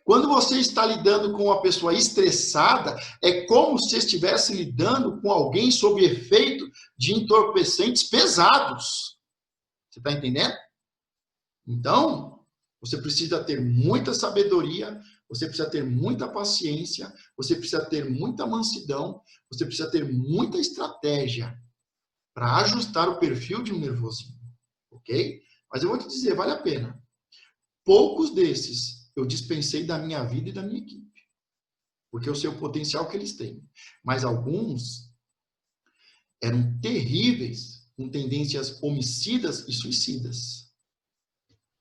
Quando você está lidando com uma pessoa estressada, é como se estivesse lidando com alguém sob efeito de entorpecentes pesados. Você está entendendo? Então, você precisa ter muita sabedoria, você precisa ter muita paciência, você precisa ter muita mansidão, você precisa ter muita estratégia para ajustar o perfil de um nervosinho, ok? Mas eu vou te dizer, vale a pena. Poucos desses eu dispensei da minha vida e da minha equipe, porque eu sei o potencial que eles têm. Mas alguns eram terríveis, com tendências homicidas e suicidas.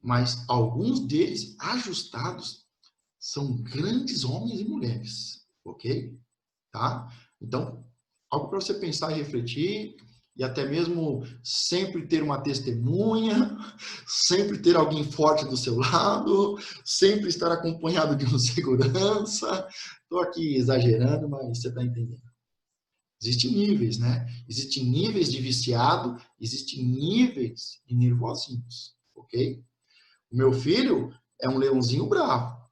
Mas alguns deles, ajustados, são grandes homens e mulheres, ok? Tá? Então, algo para você pensar e refletir, e até mesmo sempre ter uma testemunha, sempre ter alguém forte do seu lado, sempre estar acompanhado de um segurança. Estou aqui exagerando, mas você está entendendo. Existem níveis, né? Existem níveis de viciado, existem níveis de nervosinhos, ok? O meu filho é um leãozinho bravo.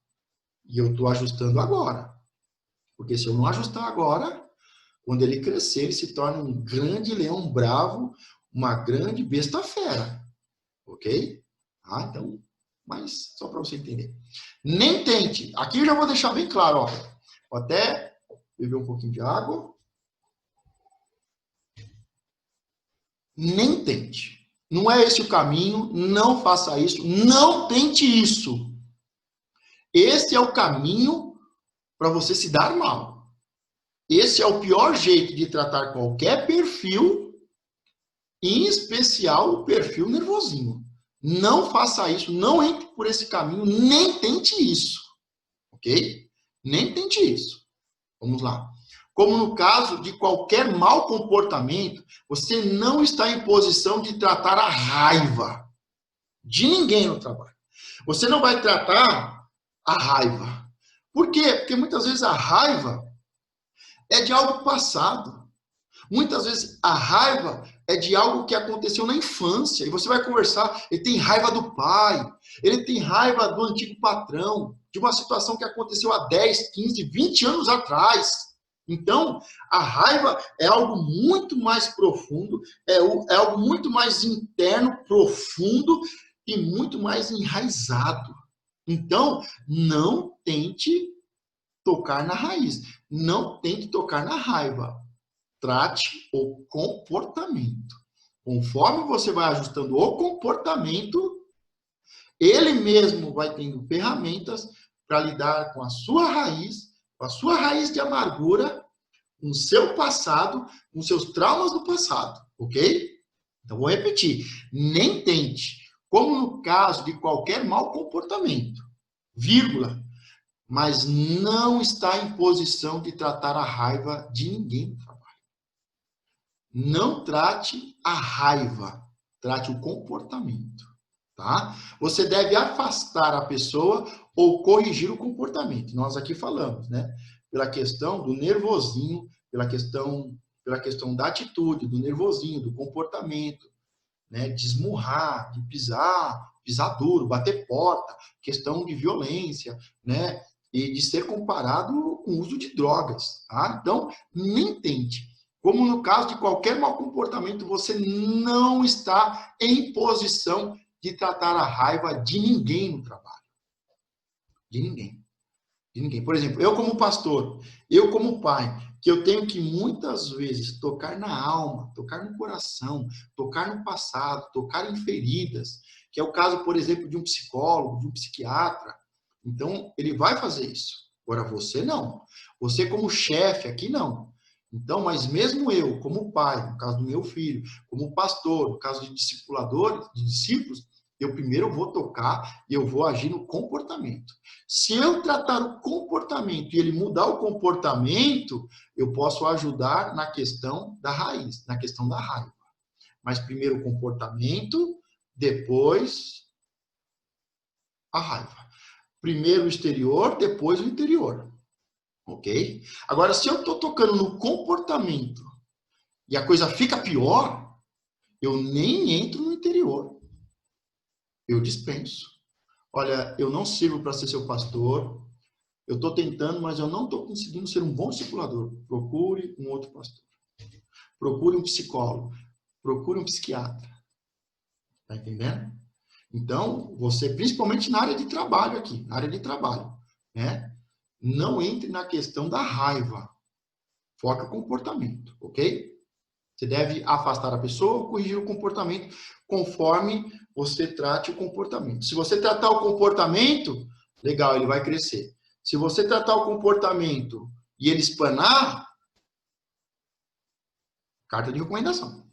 E eu estou ajustando agora. Porque se eu não ajustar agora, quando ele crescer, ele se torna um grande leão bravo, uma grande besta fera. Ok? Ah, então, mas só para você entender. Nem tente. Aqui eu já vou deixar bem claro, ó. Vou até beber um pouquinho de água. Nem tente. Não é esse o caminho, não faça isso, não tente isso. Esse é o caminho para você se dar mal. Esse é o pior jeito de tratar qualquer perfil, em especial o perfil nervosinho. Não faça isso, não entre por esse caminho, nem tente isso. Ok? Nem tente isso. Vamos lá. Como no caso de qualquer mau comportamento, você não está em posição de tratar a raiva de ninguém no trabalho. Você não vai tratar a raiva. Por quê? Porque muitas vezes a raiva é de algo passado. Muitas vezes a raiva é de algo que aconteceu na infância. E você vai conversar, ele tem raiva do pai, ele tem raiva do antigo patrão, de uma situação que aconteceu há 10, 15, 20 anos atrás. Então, a raiva é algo muito mais profundo, é algo muito mais interno, profundo e muito mais enraizado. Então, não tente tocar na raiz, não tente tocar na raiva. Trate o comportamento. Conforme você vai ajustando o comportamento, ele mesmo vai tendo ferramentas para lidar com a sua raiz de amargura, com o seu passado, com seus traumas do passado, ok? Então, vou repetir. Nem tente, como no caso de qualquer mau comportamento, vírgula, mas não está em posição de tratar a raiva de ninguém no trabalho. Não trate a raiva, trate o comportamento, tá? Você deve afastar a pessoa ou corrigir o comportamento. Nós aqui falamos, né? Pela questão do nervosinho, pela questão da atitude, do nervosinho, do comportamento, né? De esmurrar, de pisar duro, bater porta, questão de violência, né? E de ser comparado com o uso de drogas, tá? Então, nem tente. Como no caso de qualquer mau comportamento, você não está em posição de tratar a raiva de ninguém no trabalho. De ninguém. De ninguém. Por exemplo, eu como pastor, eu como pai, que eu tenho que muitas vezes tocar na alma, tocar no coração, tocar no passado, tocar em feridas, que é o caso, por exemplo, de um psicólogo, de um psiquiatra. Então, ele vai fazer isso. Agora, você não. Você como chefe aqui, não. Então, mas mesmo eu, como pai, no caso do meu filho, como pastor, no caso de discipuladores, de discípulos, eu primeiro vou tocar e eu vou agir no comportamento. Se eu tratar o comportamento e ele mudar o comportamento, eu posso ajudar na questão da raiz, na questão da raiva. Mas primeiro o comportamento, depois a raiva. Primeiro o exterior, depois o interior. Ok? Agora, se eu estou tocando no comportamento e a coisa fica pior, eu nem entro no interior. Eu dispenso. Olha, eu não sirvo para ser seu pastor. Eu estou tentando, mas eu não estou conseguindo ser um bom discipulador. Procure um outro pastor. Procure um psicólogo. Procure um psiquiatra. Tá entendendo? Então, você, principalmente na área de trabalho aqui, na área de trabalho, né? Não entre na questão da raiva. Foca no comportamento, ok? Você deve afastar a pessoa, corrigir o comportamento conforme você trate o comportamento. Se você tratar o comportamento, legal, ele vai crescer. Se você tratar o comportamento e ele espanar, carta de recomendação.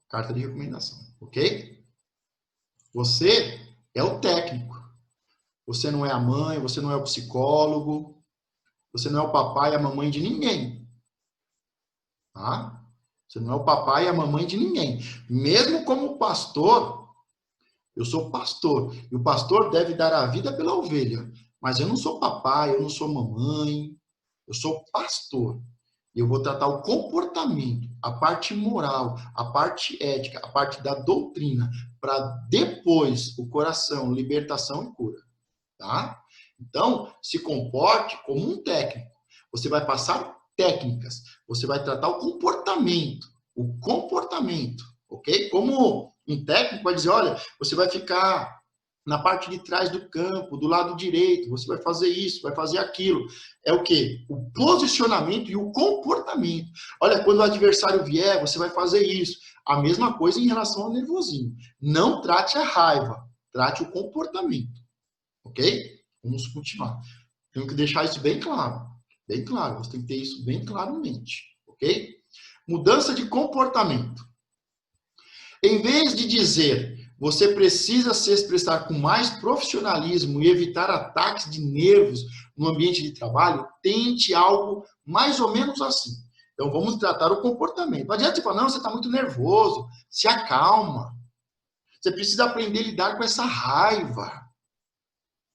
Carta de recomendação, ok? Você é o técnico. Você não é a mãe, você não é o psicólogo, você não é o papai e a mamãe de ninguém. Tá? Você não é o papai e a mamãe de ninguém. Mesmo como pastor, eu sou pastor. E o pastor deve dar a vida pela ovelha. Mas eu não sou papai, eu não sou mamãe. Eu sou pastor. E eu vou tratar o comportamento, a parte moral, a parte ética, a parte da doutrina, para depois o coração, libertação e cura. Tá? Então, se comporte como um técnico. Você vai passar técnicas, você vai tratar o comportamento, ok? Como um técnico vai dizer, olha, você vai ficar na parte de trás do campo, do lado direito, você vai fazer isso, vai fazer aquilo. É o quê? O posicionamento e o comportamento. Olha, quando o adversário vier, você vai fazer isso. A mesma coisa em relação ao nervosismo. Não trate a raiva, trate o comportamento. Ok? Vamos continuar. Tenho que deixar isso bem claro. Bem claro, você tem que ter isso bem claro em mente. Ok? Mudança de comportamento. Em vez de dizer você precisa se expressar com mais profissionalismo e evitar ataques de nervos no ambiente de trabalho, tente algo mais ou menos assim. Então, vamos tratar o comportamento. Não adianta você falar, não, você está muito nervoso, se acalma. Você precisa aprender a lidar com essa raiva.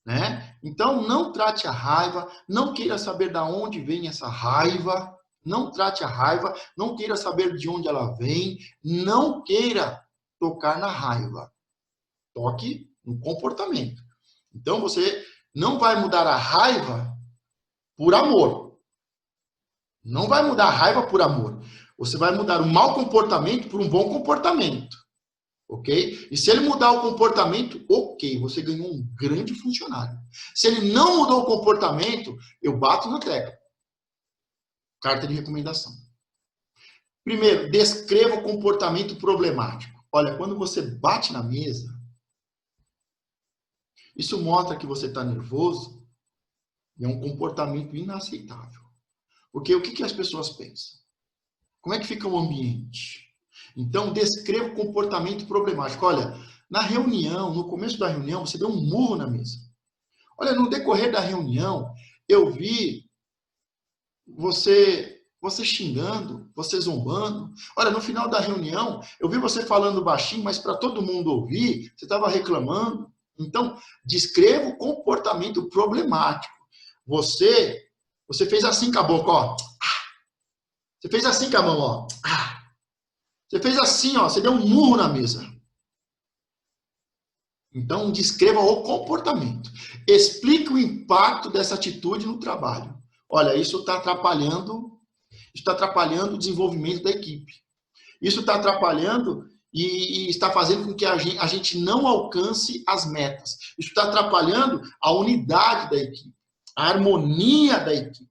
Né? Então, não trate a raiva, não queira saber de onde vem essa raiva, não trate a raiva, não queira saber de onde ela vem, não queira tocar na raiva. Toque no comportamento. Então, você não vai mudar a raiva por amor. Não vai mudar a raiva por amor. Você vai mudar o mau comportamento por um bom comportamento. Ok? E se ele mudar o comportamento, ok, você ganhou um grande funcionário. Se ele não mudou o comportamento, eu bato na tecla. Carta de recomendação. Primeiro, descreva o comportamento problemático. Olha, quando você bate na mesa, isso mostra que você está nervoso e é um comportamento inaceitável. Porque o que as pessoas pensam? Como é que fica o ambiente? Então, descreva o comportamento problemático. Olha, na reunião, no começo da reunião, você deu um murro na mesa. Olha, no decorrer da reunião, eu vi você xingando, você zombando. Olha, no final da reunião, eu vi você falando baixinho, mas para todo mundo ouvir, você estava reclamando. Então, descreva o comportamento problemático. Você fez assim com a boca, ó. Você fez assim com a mão, ó. Você fez assim, ó. Você deu um murro na mesa. Então, descreva o comportamento. Explique o impacto dessa atitude no trabalho. Olha, isso está atrapalhando o desenvolvimento da equipe. Isso está atrapalhando e está fazendo com que a gente não alcance as metas. Isso está atrapalhando a unidade da equipe, a harmonia da equipe.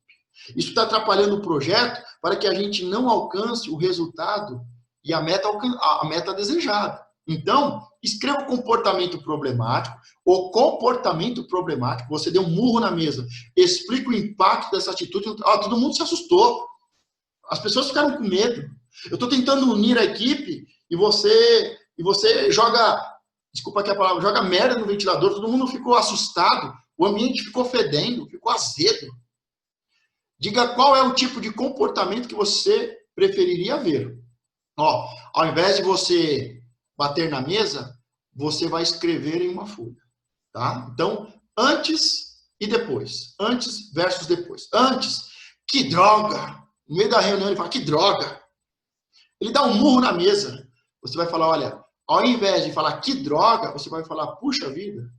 Isso está atrapalhando o projeto para que a gente não alcance o resultado e a meta desejada. Então, escreva o comportamento problemático. O comportamento problemático, você deu um murro na mesa, explica o impacto dessa atitude. Todo mundo se assustou. As pessoas ficaram com medo. Eu estou tentando unir a equipe e você joga, desculpa aqui a palavra, joga merda no ventilador, todo mundo ficou assustado, o ambiente ficou fedendo, ficou azedo. Diga qual é o tipo de comportamento que você preferiria ver. Ao invés de você bater na mesa, você vai escrever em uma folha. Tá? Então, antes e depois. Antes versus depois. Antes, que droga! No meio da reunião ele fala, que droga! Ele dá um murro na mesa. Você vai falar, olha, ao invés de falar que droga, você vai falar, puxa vida.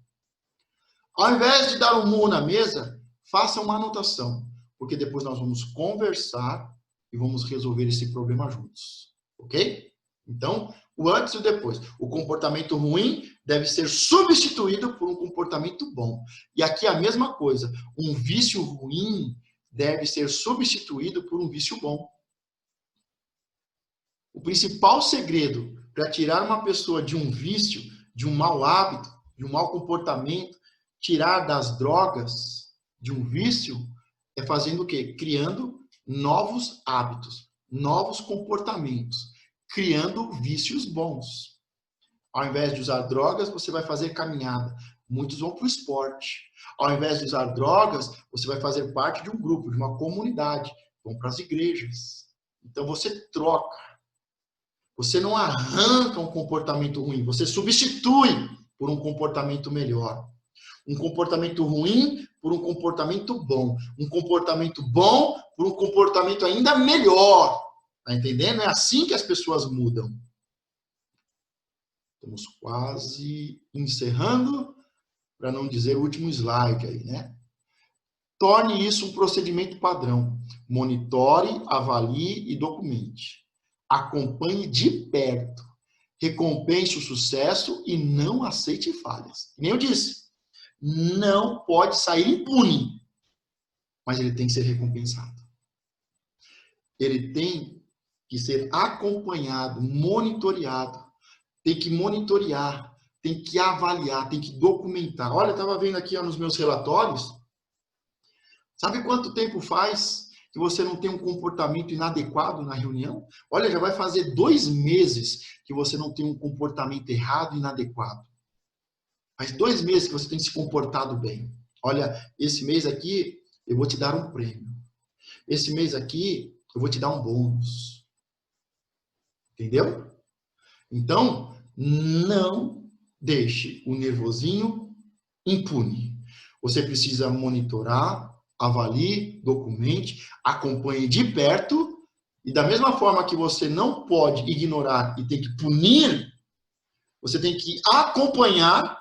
Ao invés de dar um murro na mesa, faça uma anotação. Porque depois nós vamos conversar e vamos resolver esse problema juntos. Ok? Então, o antes e o depois. O comportamento ruim deve ser substituído por um comportamento bom. E aqui a mesma coisa. Um vício ruim deve ser substituído por um vício bom. O principal segredo para tirar uma pessoa de um vício, de um mau hábito, de um mau comportamento, tirar das drogas, de um vício, é fazendo o quê? Criando novos hábitos, novos comportamentos, criando vícios bons. Ao invés de usar drogas, você vai fazer caminhada. Muitos vão para o esporte. Ao invés de usar drogas, você vai fazer parte de um grupo, de uma comunidade. Vão para as igrejas. Então você troca. Você não arranca um comportamento ruim, você substitui por um comportamento melhor. Um comportamento ruim por um comportamento bom. Um comportamento bom por um comportamento ainda melhor. Tá entendendo? É assim que as pessoas mudam. Estamos quase encerrando, para não dizer o último slide aí, né? Torne isso um procedimento padrão. Monitore, avalie e documente. Acompanhe de perto. recompense o sucesso e não aceite falhas. Nem eu disse, não pode sair impune, mas ele tem que ser recompensado. Ele tem que ser acompanhado, monitoreado, tem que monitorear, tem que avaliar, tem que documentar. Olha, eu estava vendo aqui nos meus relatórios, sabe quanto tempo faz que você não tem um comportamento inadequado na reunião? Olha, já vai fazer 2 meses que você não tem um comportamento errado e inadequado. Faz 2 meses que você tem se comportado bem. Olha, esse mês aqui eu vou te dar um prêmio. Esse mês aqui eu vou te dar um bônus. Entendeu? Então, não deixe o nervosinho impune. Você precisa monitorar, avalie, documente, acompanhe de perto, e da mesma forma que você não pode ignorar e tem que punir, você tem que acompanhar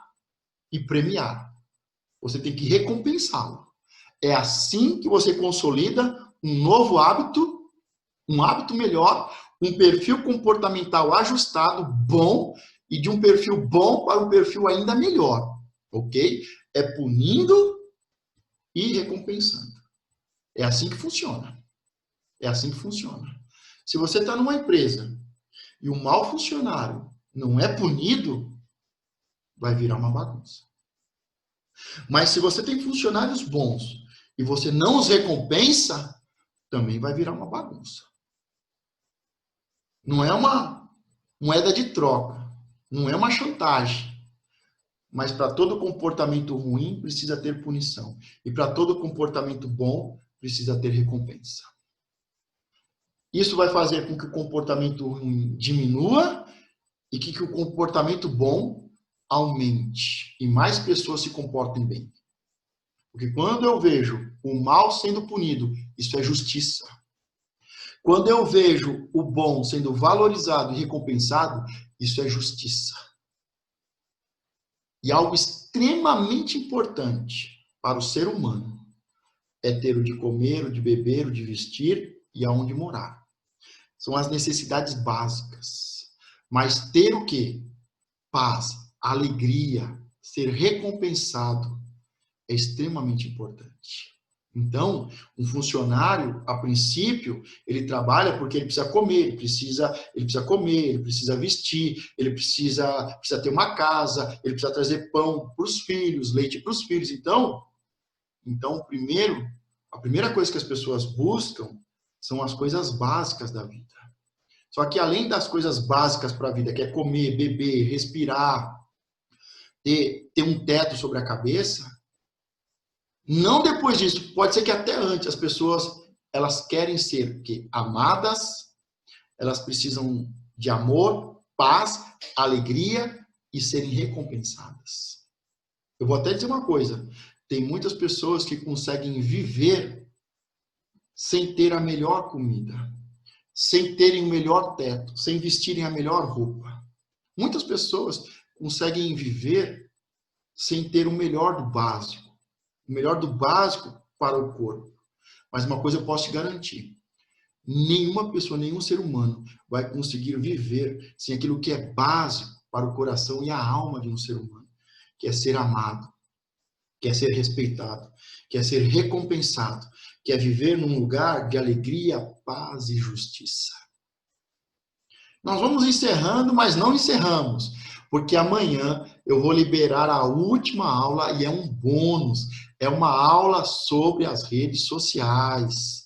e premiar. Você tem que recompensá-lo. É assim que você consolida um novo hábito, um hábito melhor, um perfil comportamental ajustado, bom, e de um perfil bom para um perfil ainda melhor, ok? É punindo e recompensando. É assim que funciona. É assim que funciona. Se você está numa empresa e um mau funcionário não é punido, vai virar uma bagunça. Mas se você tem funcionários bons e você não os recompensa, também vai virar uma bagunça. Não é uma moeda de troca, não é uma chantagem. Mas para todo comportamento ruim, precisa ter punição. E para todo comportamento bom, precisa ter recompensa. Isso vai fazer com que o comportamento ruim diminua e que o comportamento bom aumente. E mais pessoas se comportem bem. Porque quando eu vejo o mal sendo punido, isso é justiça. Quando eu vejo o bom sendo valorizado e recompensado, isso é justiça. E algo extremamente importante para o ser humano é ter o de comer, o de beber, o de vestir e aonde morar. São as necessidades básicas. Mas ter o quê? Paz, alegria, ser recompensado é extremamente importante. Então, um funcionário, a princípio, ele trabalha porque ele precisa comer, ele precisa comer, ele precisa vestir, ele precisa ter uma casa, ele precisa trazer pão para os filhos, leite para os filhos. Então, a primeira coisa que as pessoas buscam são as coisas básicas da vida. Só que além das coisas básicas para a vida, que é comer, beber, respirar, ter um teto sobre a cabeça, não depois disso, pode ser que até antes as pessoas elas querem ser amadas, elas precisam de amor, paz, alegria e serem recompensadas. Eu vou até dizer uma coisa, tem muitas pessoas que conseguem viver sem ter a melhor comida, sem terem o melhor teto, sem vestirem a melhor roupa. Muitas pessoas conseguem viver sem ter o melhor do básico. O melhor do básico para o corpo. Mas uma coisa eu posso te garantir. Nenhuma pessoa, nenhum ser humano vai conseguir viver sem aquilo que é básico para o coração e a alma de um ser humano. Que é ser amado, que é ser respeitado, que é ser recompensado, que é viver num lugar de alegria, paz e justiça. Nós vamos encerrando, mas não encerramos. Porque amanhã eu vou liberar a última aula e é um bônus. É uma aula sobre as redes sociais.